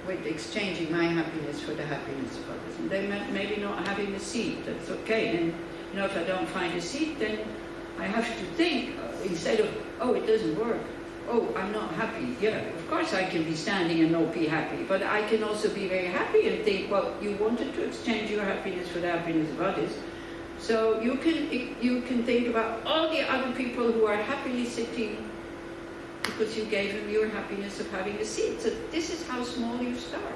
with exchanging my happiness for the happiness of others. And then maybe not having a seat, that's okay. And you know, if I don't find a seat, then I have to think, instead of, oh, it doesn't work, oh, I'm not happy. Yeah, of course I can be standing and not be happy, but I can also be very happy and think, well, you wanted to exchange your happiness for the happiness of others. So you can think about all the other people who are happily sitting because you gave them your happiness of having a seat. So this is how small you start.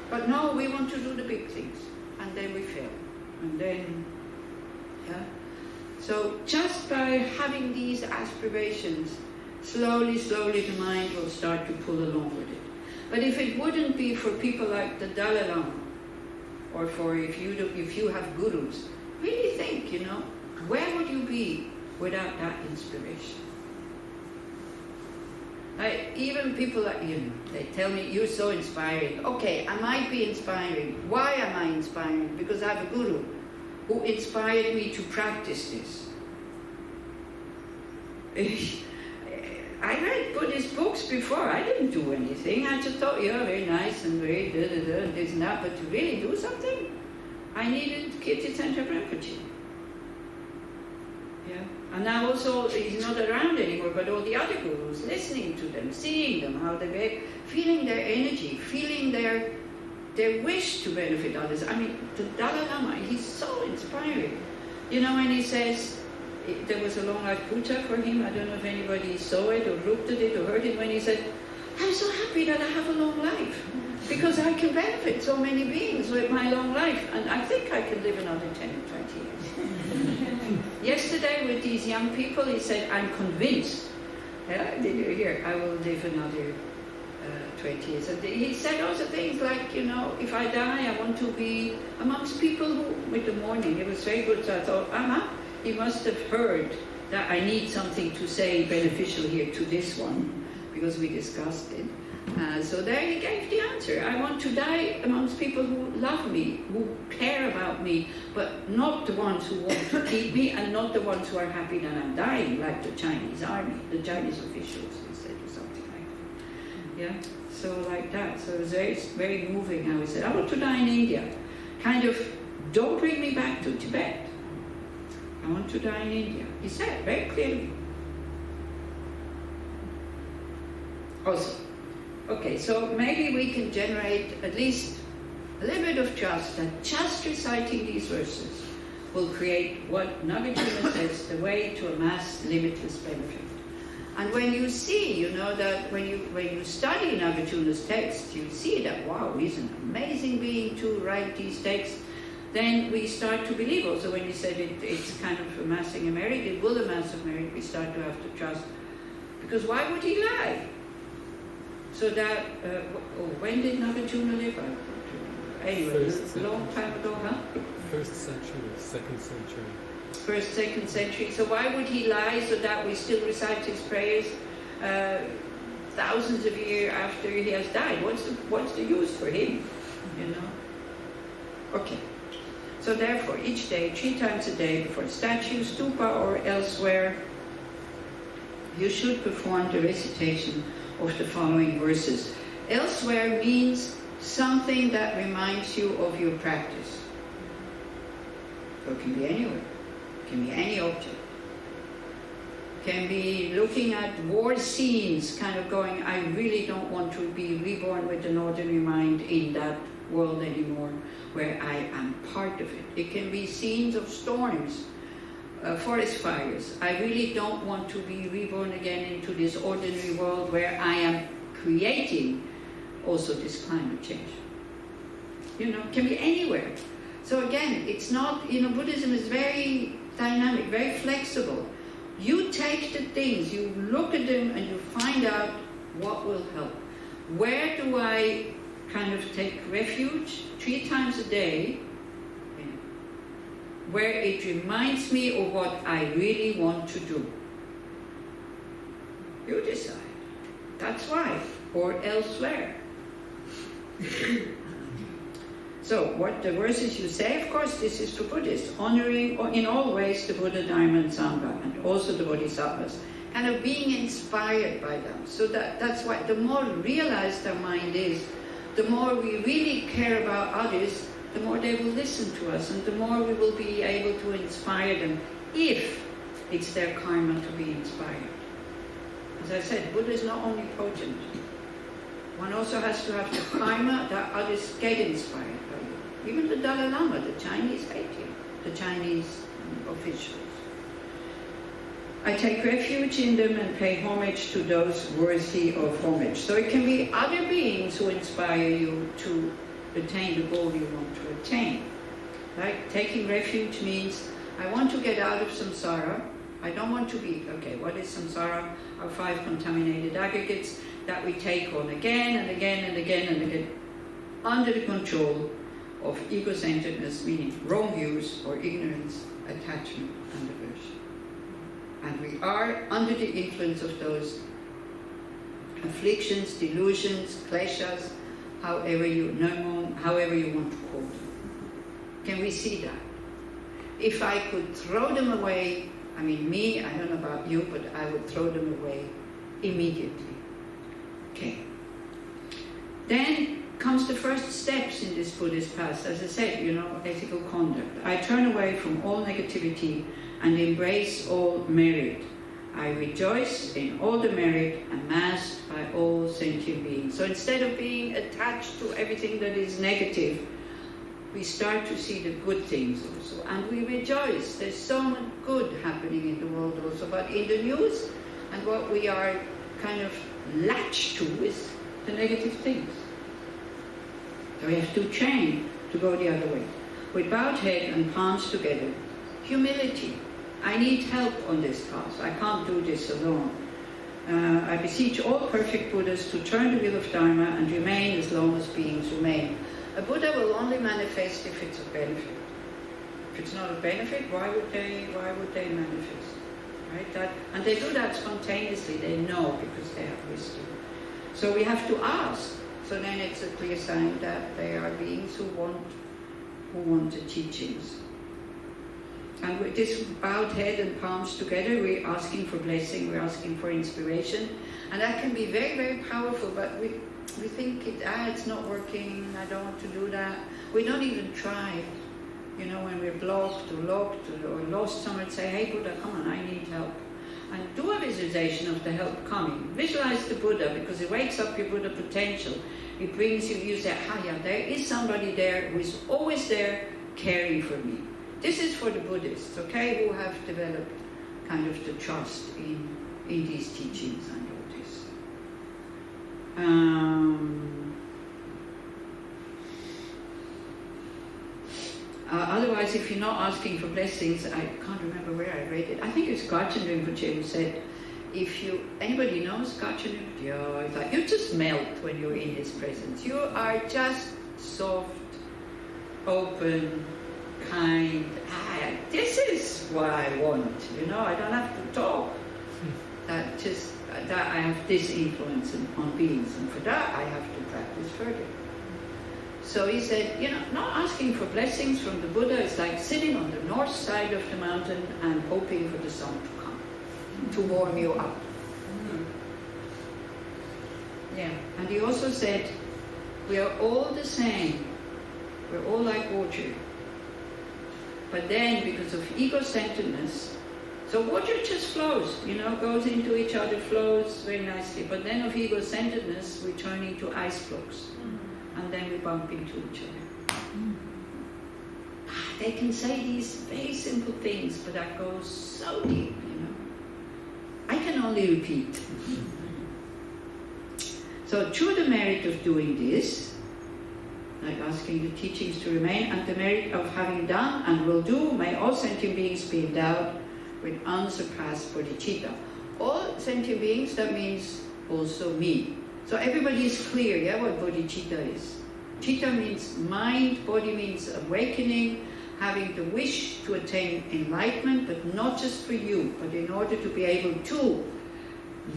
But no, we want to do the big things, and then we fail. And then, yeah. So just by having these aspirations, slowly, slowly the mind will start to pull along with it. But if it wouldn't be for people like the Dalai Lama, or for if you have gurus, really think, you know, where would you be without that inspiration? Even people like you, they tell me, you're so inspiring. Okay, I might be inspiring. Why am I inspiring? Because I have a guru who inspired me to practice this. I read Buddhist books before. I didn't do anything. I just thought, yeah, very nice and very da-da-da, this and that. But to really do something, I needed Kirti Center Rinpoche. Yeah. And now also, he's not around anymore, but all the other gurus, listening to them, seeing them, how they behave, feeling their energy, feeling their wish to benefit others. I mean, the Dalai Lama, he's so inspiring. You know, when he says, there was a long life Buddha for him, I don't know if anybody saw it or looked at it or heard it, when he said, I'm so happy that I have a long life, because I can benefit so many beings with my long life, and I think I can live another 10 or 20 years. Yesterday with these young people, he said, I'm convinced, yeah, did you hear, I will live another 20 years. And he said also things like, you know, if I die, I want to be amongst people who, with the morning, it was very good, so I thought, he must have heard that I need something to say beneficial here to this one, because we discussed it. So there he gave the answer. I want to die amongst people who love me, who care about me, but not the ones who want to keep me, and not the ones who are happy that I'm dying, like the Chinese army, the Chinese officials, he said, or something like that. Yeah, so like that. So it was very, very moving how he said, I want to die in India. Kind of, don't bring me back to Tibet. I want to die in India. He said very clearly. Also, okay, so maybe we can generate at least a little bit of trust that just reciting these verses will create what Nagarjuna says, the way to amass limitless benefit. And when you see, you know, that when you study Nagarjuna's text, you see that, wow, he's an amazing being to write these texts. Then we start to believe also when he said it's kind of amassing a merit, it will amass a merit, we start to have to trust. Because why would he lie? So that, when did Nagarjuna live? Anyway, a long time ago, huh? First century, second century. First, second century. So why would he lie so that we still recite his prayers thousands of years after he has died? What's the use for him, you know? Okay. So therefore, each day, 3 times a day, before a statue, stupa, or elsewhere, you should perform the recitation of the following verses. Elsewhere means something that reminds you of your practice. So it can be anywhere. It can be any object. It can be looking at war scenes, kind of going, I really don't want to be reborn with an ordinary mind in that world anymore, where I am part of it. It can be scenes of storms, forest fires. I really don't want to be reborn again into this ordinary world where I am creating also this climate change. You know, it can be anywhere. So again, it's not, you know, Buddhism is very dynamic, very flexible. You take the things, you look at them, and you find out what will help. Where do I kind of take refuge? 3 times a day, where it reminds me of what I really want to do. You decide. That's why. Or elsewhere. So, what the verses you say, of course, this is for Buddhists, honoring in all ways the Buddha, Dharma, and Sangha, and also the Bodhisattvas, kind of being inspired by them. So that's why the more realized our mind is, the more we really care about others, the more they will listen to us, and the more we will be able to inspire them, if it's their karma to be inspired. As I said, Buddha is not only potent. One also has to have the karma that others get inspired by you. Even the Dalai Lama, the Chinese hate him, the Chinese officials. I take refuge in them and pay homage to those worthy of homage. So it can be other beings who inspire you to attain the goal you want to attain. Right? Taking refuge means, I want to get out of samsara. I don't want to be, okay, what is samsara? Our 5 contaminated aggregates that we take on again and again and again and again, under the control of ego-centeredness, meaning wrong views or ignorance, attachment and aversion. And we are under the influence of those afflictions, delusions, kleshas, however you want to call them. Can we see that? If I could throw them away, I don't know about you, but I would throw them away immediately. Okay. Then comes the first steps in this Buddhist path. As I said, ethical conduct. I turn away from all negativity and embrace all merit. I rejoice in all the merit amassed by all sentient beings. So instead of being attached to everything that is negative, we start to see the good things also. And we rejoice. There's so much good happening in the world also. But in the news, and what we are kind of latched to is the negative things. So we have to train to go the other way. With bowed head and palms together, humility. I need help on this path. I can't do this alone. I beseech all perfect Buddhas to turn the wheel of Dharma and remain as long as beings remain. A Buddha will only manifest if it's of benefit. If it's not of benefit, why would they manifest? Right? And they do that spontaneously. They know because they have wisdom. So we have to ask. So then it's a clear sign that they are beings who want the teachings. And with this bowed head and palms together, we're asking for blessing, we're asking for inspiration. And that can be very, very powerful, but we think it's not working, I don't want to do that. We don't even try. When we're blocked or locked or lost, someone say, hey Buddha, come on, I need help. And do a visualization of the help coming. Visualize the Buddha, because it wakes up your Buddha potential. It brings you say, there is somebody there who is always there caring for me. This is for the Buddhists, okay, who have developed kind of the trust in these teachings and all this. Otherwise, if you're not asking for blessings, I can't remember where I read it. I think it's Gachin Rinpoche who said, anybody knows Gachin Rinpoche? Yeah, it's like, you just melt when you're in his presence. You are just soft, open, kind. This is what I want, I don't have to talk. That I have this influence on beings, and for that I have to practice further. So he said, not asking for blessings from the Buddha is like sitting on the north side of the mountain and hoping for the sun to come, to warm you up. Yeah, and he also said, we are all the same. We're all like water. But then, because of ego-centeredness, so water just flows, goes into each other, flows very nicely. But then of ego-centeredness, we turn into ice blocks. And then we bump into each other. They can say these very simple things, but that goes so deep, I can only repeat. So through the merit of doing this, like asking the teachings to remain, and the merit of having done and will do, may all sentient beings be endowed with unsurpassed bodhichita. All sentient beings, that means also me. So everybody is clear, what bodhichita is. Chitta means mind, body means awakening, having the wish to attain enlightenment, but not just for you, but in order to be able to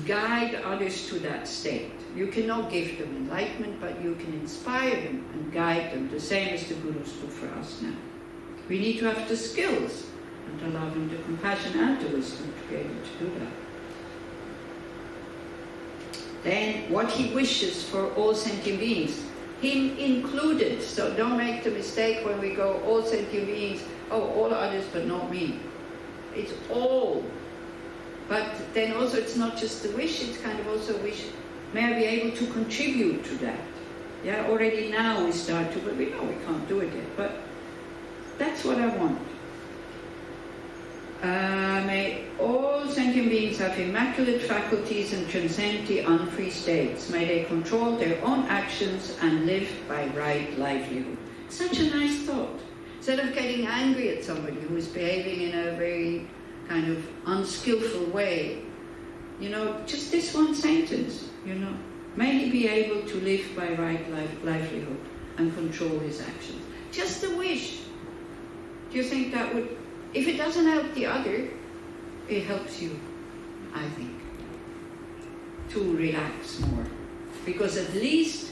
guide others to that state. You cannot give them enlightenment, but you can inspire them and guide them, the same as the gurus do for us now. We need to have the skills, and the love and the compassion and the wisdom to be able to do that. Then what he wishes for all sentient beings, him included. So don't make the mistake when we go all sentient beings, oh, all others but not me. It's all. But then also it's not just the wish, it's kind of also a wish, may I be able to contribute to that? Yeah, already now we start to, but we know we can't do it yet, but that's what I want. May all sentient beings have immaculate faculties and transcend the unfree states. May they control their own actions and live by right livelihood. Such a nice thought. Instead of getting angry at somebody who is behaving in a very kind of unskillful way, just this one sentence, may he be able to live by right livelihood and control his actions. Just a wish. Do you think that would, if it doesn't help the other, it helps you, I think, to relax more. Because at least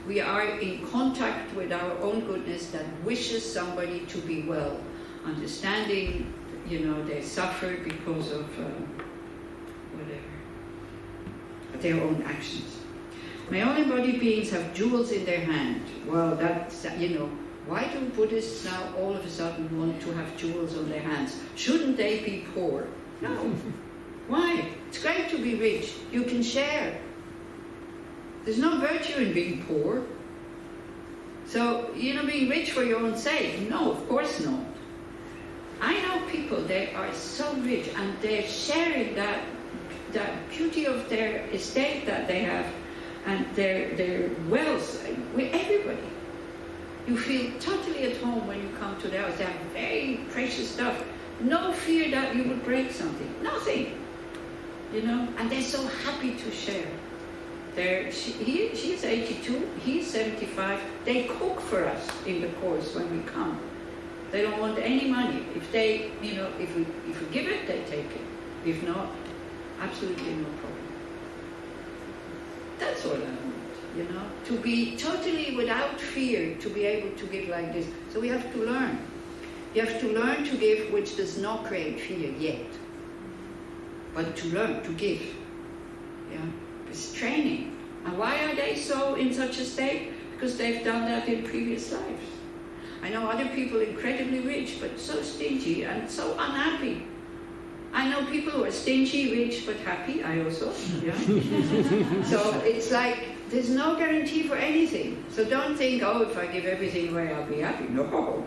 we are in contact with our own goodness that wishes somebody to be well, understanding, they suffer because of their own actions. May all embodied beings have jewels in their hand. Well, that's, why do Buddhists now all of a sudden want to have jewels on their hands? Shouldn't they be poor? No. Why? It's great to be rich. You can share. There's no virtue in being poor. So, being rich for your own sake? No, of course not. I know people, they are so rich and they're sharing that beauty of their estate that they have and their wealth with everybody. You feel totally at home when you come to their house. They have very precious stuff. No fear that you would break something. Nothing. And they're so happy to share. She's 82, he's 75. They cook for us in the course when we come. They don't want any money. If they, if we give it, they take it. If not, absolutely no problem. That's what I want, to be totally without fear, to be able to give like this. So we have to learn. You have to learn to give, which does not create fear yet. But to learn, to give. Yeah, it's training. And why are they so in such a state? Because they've done that in previous lives. I know other people incredibly rich, but so stingy and so unhappy. I know people who are stingy, rich, but happy. I also, yeah. So it's like, there's no guarantee for anything. So don't think, oh, if I give everything away, I'll be happy. No,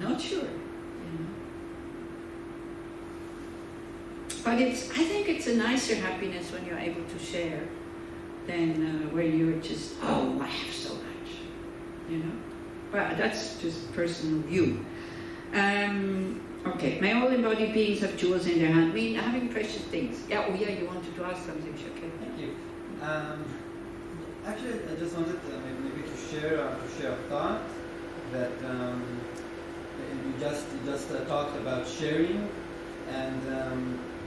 not sure. But I think it's a nicer happiness when you're able to share than when you're just, oh, I have so much, But that's just personal view. Okay, may all embodied beings have jewels in their hand, having precious things. Yeah, you wanted to ask something, Shakir. Thank you. Actually, I just wanted maybe to share a thought that you just talked about sharing, and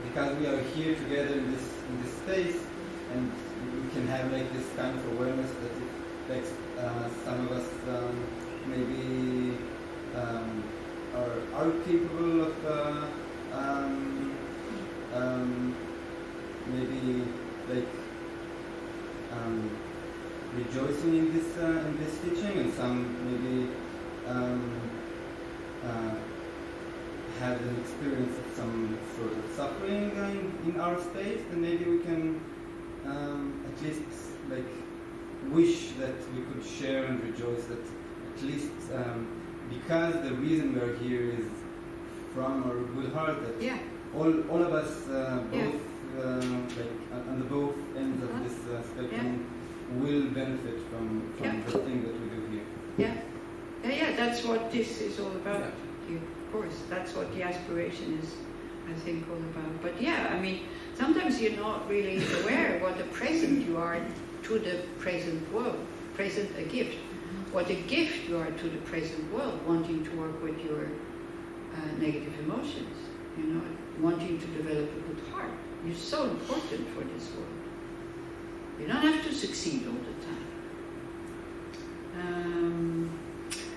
because we are here together in this space, and we can have this kind of awareness that it affects some of us maybe are capable of maybe rejoicing in this teaching, and some maybe have an experience of some sort of suffering in our space, then maybe we can at least wish that we could share and rejoice that at least because the reason we're here is from our good heart, that all of us both on the both ends of this spectrum will benefit from the thing that we do here. Yeah, that's what this is all about. Of course, that's what the aspiration is, I think, all about. But sometimes you're not really aware what a present you are to the present world. Present a gift. What a gift you are to the present world, wanting to work with your negative emotions, wanting to develop a good heart. You're so important for this world. You don't have to succeed all the time.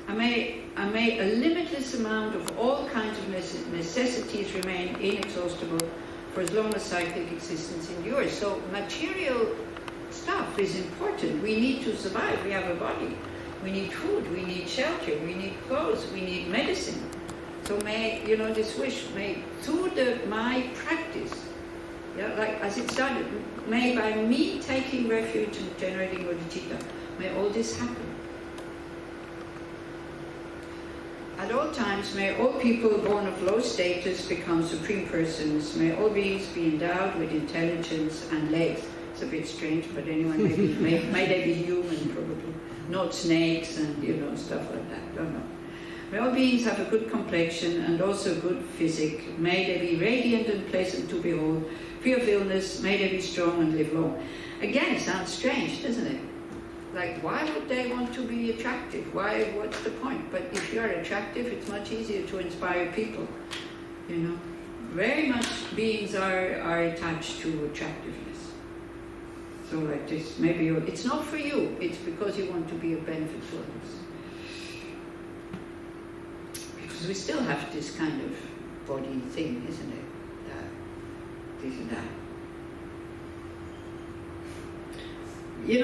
May a limitless amount of all kinds of necessities remain inexhaustible for as long as cyclic existence endures. So material stuff is important. We need to survive. We have a body. We need food. We need shelter. We need clothes. We need medicine. So may, this wish, may through my practice, like as it started, may by me taking refuge and generating bodhicitta, may all this happen. At all times, may all people born of low status become supreme persons. May all beings be endowed with intelligence and legs. It's a bit strange, but anyway, may they be human, probably. Not snakes and, stuff like that. Don't know. May all beings have a good complexion and also good physique. May they be radiant and pleasant to behold. Free of illness, may they be strong and live long. Again, it sounds strange, doesn't it? Like, why would they want to be attractive? What's the point? But if you're attractive, it's much easier to inspire people, Very much beings are attached to attractiveness. So like this, maybe it's not for you, it's because you want to be of benefit to others. Because we still have this kind of body thing, isn't it? This and that. You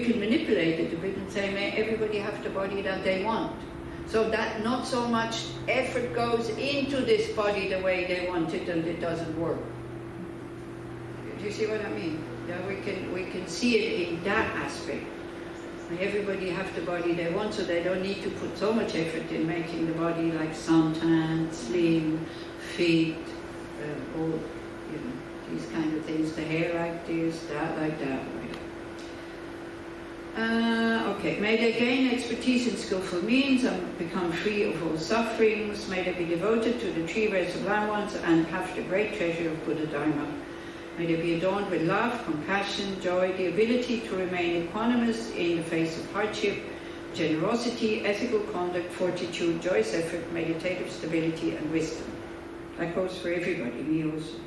can manipulate it a bit and say, may everybody have the body that they want. So that not so much effort goes into this body the way they want it and it doesn't work. Do you see what I mean? Yeah, we can see it in that aspect. May everybody have the body they want, so they don't need to put so much effort in making the body like suntan, slim, fit, all, these kind of things, the hair like this, that like that. Okay, may they gain expertise in skillful means and become free of all sufferings. May they be devoted to the three very sublime ones and have the great treasure of Buddha Dharma. May they be adorned with love, compassion, joy, the ability to remain equanimous in the face of hardship, generosity, ethical conduct, fortitude, joyous effort, meditative stability, and wisdom. That goes for everybody, me also.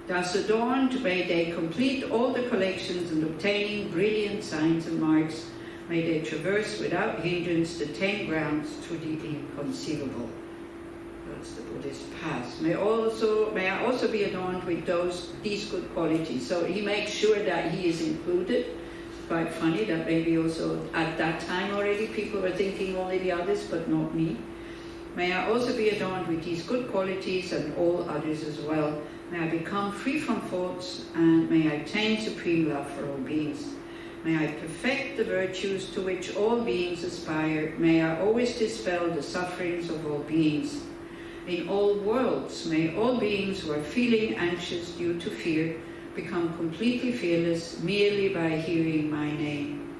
Thus adorned, may they complete all the collections and obtaining brilliant signs and marks. May they traverse without hindrance the 10 grounds to the inconceivable. That's the Buddhist path. May I also be adorned with these good qualities. So he makes sure that he is included. It's quite funny that maybe also at that time already people were thinking only the others, but not me. May I also be adorned with these good qualities and all others as well. May I become free from faults, and may I attain supreme love for all beings. May I perfect the virtues to which all beings aspire. May I always dispel the sufferings of all beings. In all worlds, may all beings who are feeling anxious due to fear become completely fearless merely by hearing my name.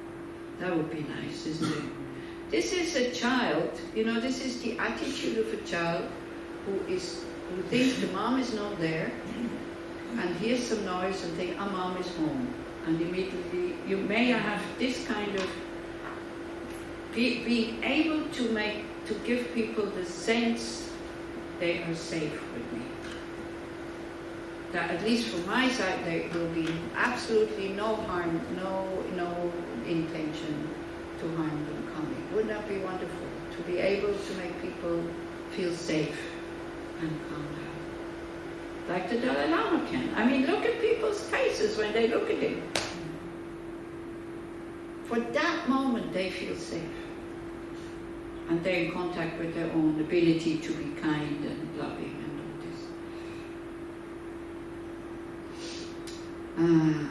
That would be nice, isn't it? This is a child, this is the attitude of a child who thinks the mom is not there and hears some noise and think, mom is home. And immediately you may have this kind of being able to give people the sense they are safe with me. That at least from my side there will be absolutely no harm, no intention to harm them coming. Wouldn't that be wonderful? To be able to make people feel safe and calm down. Like the Dalai Lama can. I mean, look at people's faces when they look at him. For that moment they feel safe. And they're in contact with their own ability to be kind and loving and all this.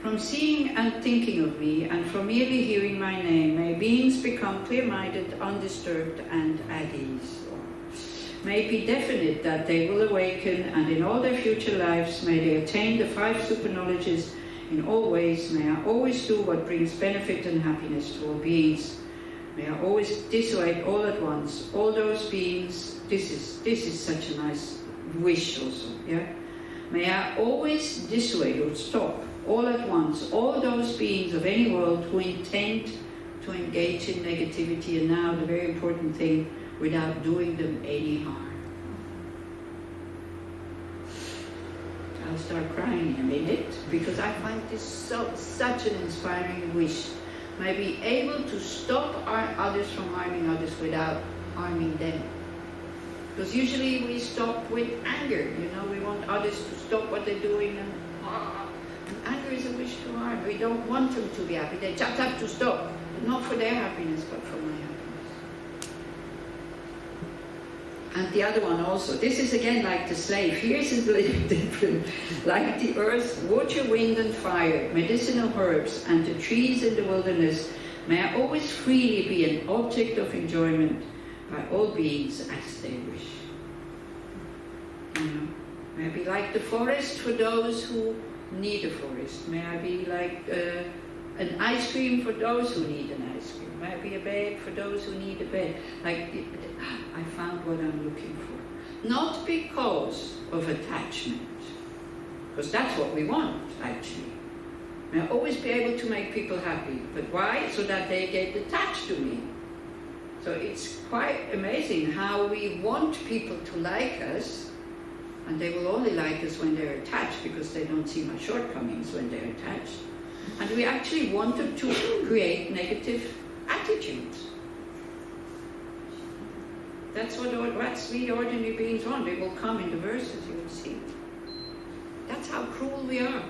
From seeing and thinking of me, and from merely hearing my name, may beings become clear-minded, undisturbed, and at ease. May it be definite that they will awaken, and in all their future lives may they attain the 5 superknowledges in all ways. May I always do what brings benefit and happiness to all beings. May I always dissuade all at once all those beings. This is such a nice wish also, yeah? May I always dissuade or stop all at once all those beings of any world who intend to engage in negativity, and now the very important thing, without doing them any harm. I'll start crying in a minute because I find this such an inspiring wish. May I be able to stop others from harming others without harming them. Because usually we stop with anger, we want others to stop what they're doing and Anger is a wish to harm. We don't want them to be happy. They just have to stop. But not for their happiness, but for my happiness. And the other one also. This is again like the slave. Here's a little bit different. Like the earth, water, wind and fire, medicinal herbs, and the trees in the wilderness, may I always freely be an object of enjoyment by all beings as they wish. May I be like the forest for those who need a forest. May I be like an ice cream for those who need an ice cream. May I be a bed for those who need a bed. Like, I found what I'm looking for. Not because of attachment, because that's what we want, actually. May I always be able to make people happy. But why? So that they get attached to me. So it's quite amazing how we want people to like us, and they will only like us when they're attached, because they don't see my shortcomings when they're attached. And we actually want them to create negative attitudes. That's what we ordinary beings want. They will come in the verses, you will see. That's how cruel we are.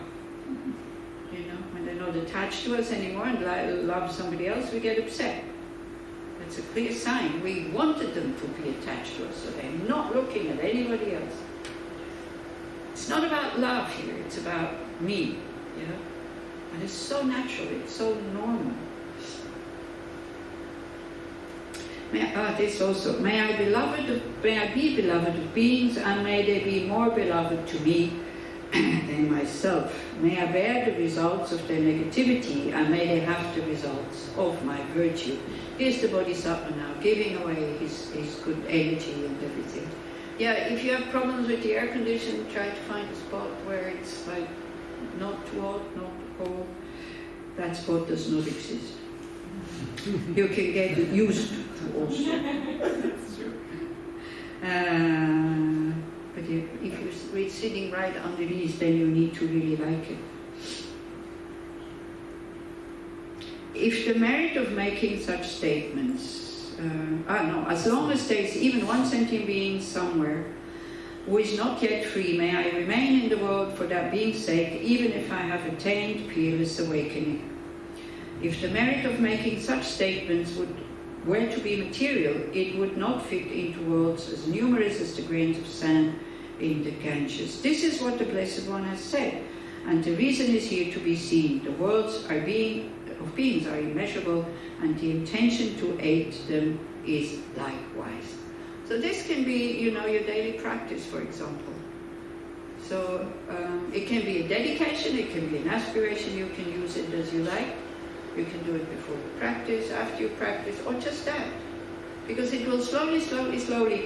You know, when they're not attached to us anymore and love somebody else, we get upset. That's a clear sign. We wanted them to be attached to us, so they're not looking at anybody else. It's not about love here, it's about me. You know? And it's so natural, it's so normal. This also. May I be beloved of beings, and may they be more beloved to me than myself. May I bear the results of their negativity, and may they have the results of my virtue. Here's the Bodhisattva now, giving away his good energy and everything. Yeah, if you have problems with the air condition, try to find a spot where it's like not too hot, not too cold. That spot does not exist. You can get used to also. That's true. But if you're sitting right underneath, then you need to really like it. If the merit of making such statements, as long as there is even one sentient being somewhere who is not yet free, may I remain in the world for that being's sake, even if I have attained peerless awakening. If the merit of making such statements were to be material, it would not fit into worlds as numerous as the grains of sand in the Ganges. This is what the Blessed One has said, and the reason is here to be seen. The worlds of beings are immeasurable, and the intention to aid them is likewise. So this can be, your daily practice, for example. So it can be a dedication, it can be an aspiration, you can use it as you like. You can do it before you practice, after you practice, or just that. Because it will slowly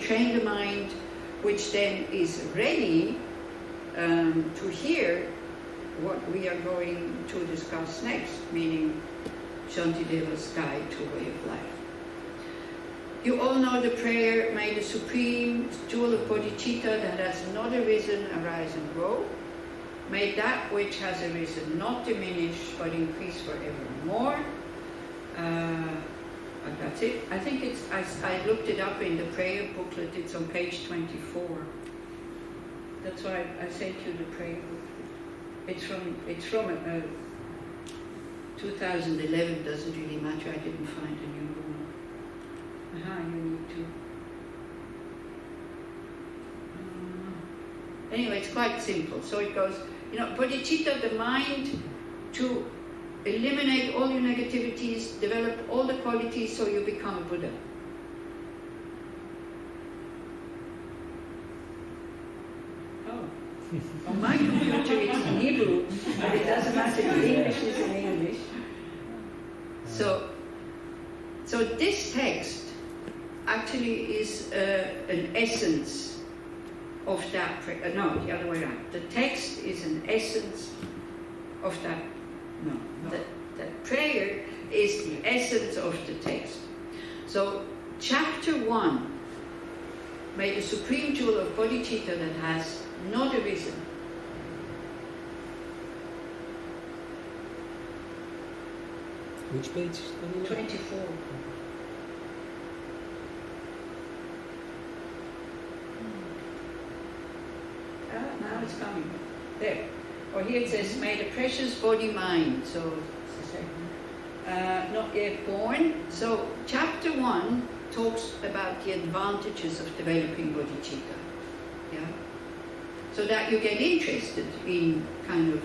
train the mind, which then is ready to hear what we are going to discuss next, meaning Shantideva's guide to a way of life. You all know the prayer, may the supreme jewel of bodhichita that has not arisen arise and grow. May that which has arisen not diminish, but increase forevermore. And that's it. I think I looked it up in the prayer booklet. It's on page 24. That's why I sent you the prayer booklet. It's from 2011. Doesn't really matter. I didn't find a new one. You need to. Anyway, it's quite simple. So it goes, bodhicitta, the mind, to eliminate all your negativities, develop all the qualities so you become a Buddha. Oh, on my computer it's in Hebrew, but it doesn't matter, the English is in English. So this text actually is an essence of that prayer. No, the other way around. The text is an essence of that. No. The prayer is the essence of the text. So, chapter 1, may the supreme jewel of bodhicitta that has not arisen. Which page? 24. Now it's coming. There. or here it says, may the precious body-mind, so not yet born. So chapter 1 talks about the advantages of developing bodhicitta. Yeah? So that you get interested in kind of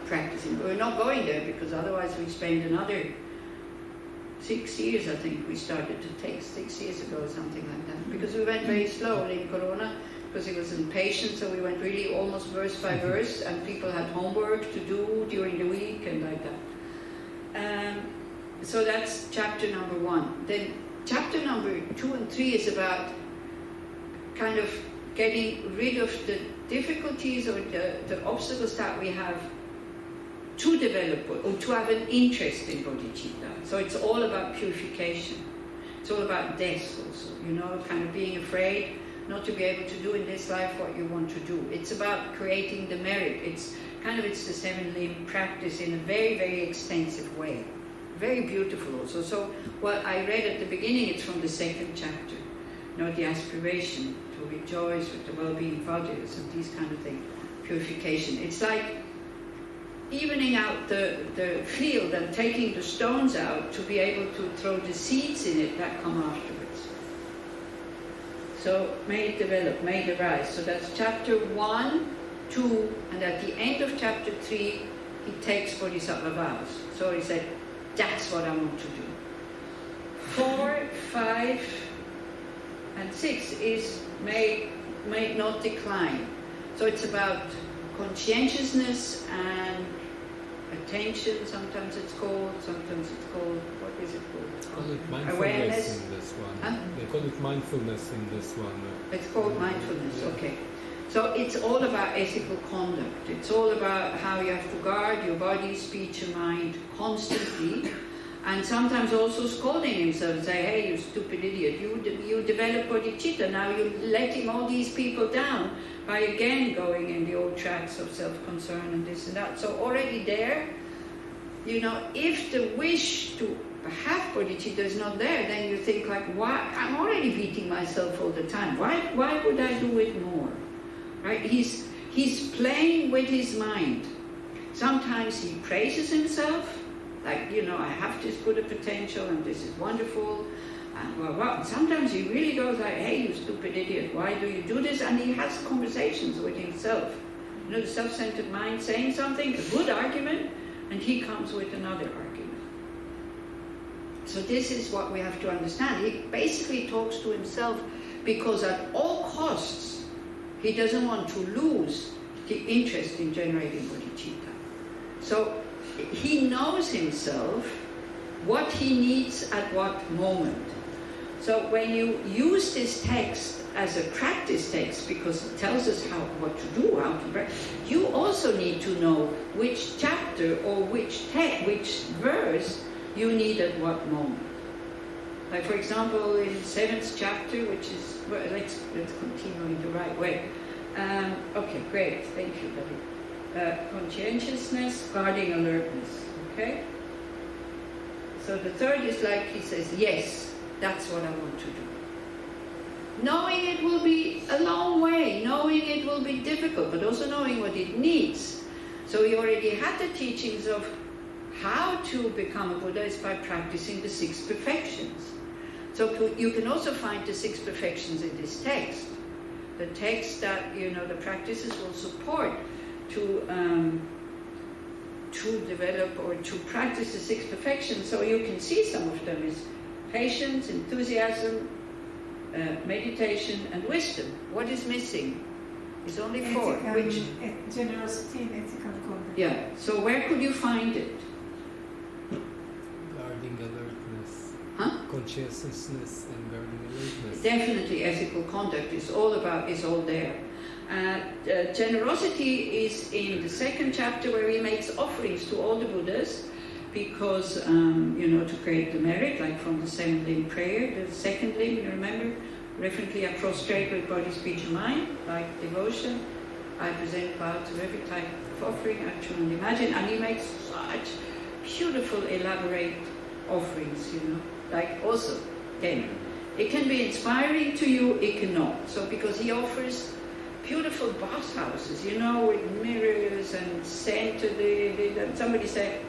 practicing. We're not going there because otherwise we spend another 6 years, I think we started to take 6 years ago or something like that. Because we went very slowly in Corona, because it was impatient, so we went really almost verse by verse, and people had homework to do during the week and like that. So that's chapter number 1. Then chapter number 2 and 3 is about kind of getting rid of the difficulties or the obstacles that we have to develop or to have an interest in bodhicitta. So it's all about purification. It's all about death also, you know, kind of being afraid not to be able to do in this life what you want to do. It's about creating the merit. It's the 7-limb practice in a very, very extensive way. Very beautiful also. So what I read at the beginning, it's from the 2nd chapter. You know, the aspiration to rejoice with the well-being of others and these kind of things. Purification. It's like evening out the field and taking the stones out to be able to throw the seeds in it that come afterwards. So may it develop, may it arise. So that's chapter 1, 2, and at the end of chapter 3, he takes Bodhisattva vows. So he said, that's what I want to do. 4, 5, and 6 is may it not decline. So it's about conscientiousness and attention, sometimes it's called, what is it called? They call it mindfulness Awareness. in this one. Huh? They call it mindfulness in this one. It's called mindfulness, okay. So it's all about ethical conduct. It's all about how you have to guard your body, speech and mind constantly, and sometimes also scolding himself and say, hey, you stupid idiot, you develop bodhicitta, now you're letting all these people down by again going in the old tracks of self-concern and this and that. So already there, you know, if the wish to have bodhicitta is not there, then you think like, why? I'm already beating myself all the time. Why would I do it more? Right? He's playing with his mind. Sometimes he praises himself, like, you know, I have this Buddha potential and this is wonderful. And sometimes he really goes like, hey, you stupid idiot, why do you do this? And he has conversations with himself. You know, the self-centered mind saying something, a good argument, and he comes with another argument. So this is what we have to understand. He basically talks to himself because at all costs, he doesn't want to lose the interest in generating bodhicitta. So he knows himself, what he needs at what moment. So when you use this text as a practice text, because it tells us what to do, how to practice, you also need to know which chapter or which verse you need at what moment. Like for example, in 7th chapter, which is, well, let's continue in the right way. Okay, great, thank you, David. Conscientiousness, guarding alertness, okay? So the 3rd is like he says, yes, that's what I want to do. Knowing it will be a long way, knowing it will be difficult, but also knowing what it needs. So he already had the teachings of how to become a Buddha is by practicing the 6 perfections. So you can also find the 6 perfections in this text. The text that, you know, the practices will support to develop or to practice the 6 perfections. So you can see some of them is patience, enthusiasm, meditation, and wisdom. What is missing? It's only 4. Which? Generosity and ethical conduct. Yeah. So where could you find it? Guarding alertness. Huh? Conscientiousness and guarding alertness. Definitely ethical conduct is all there. Generosity is in the 2nd chapter where he makes offerings to all the Buddhas because, you know, to create the merit, like from the 7-limb prayer, the 2nd limb, you remember? Reverently I prostrate with body, speech and mind, like devotion. I present vows of every type of offering, actual and imagined. And he makes such beautiful, elaborate offerings, you know. Like also, then, it can be inspiring to you, it cannot. So because he offers beautiful bathhouses, with mirrors and scented. And somebody said,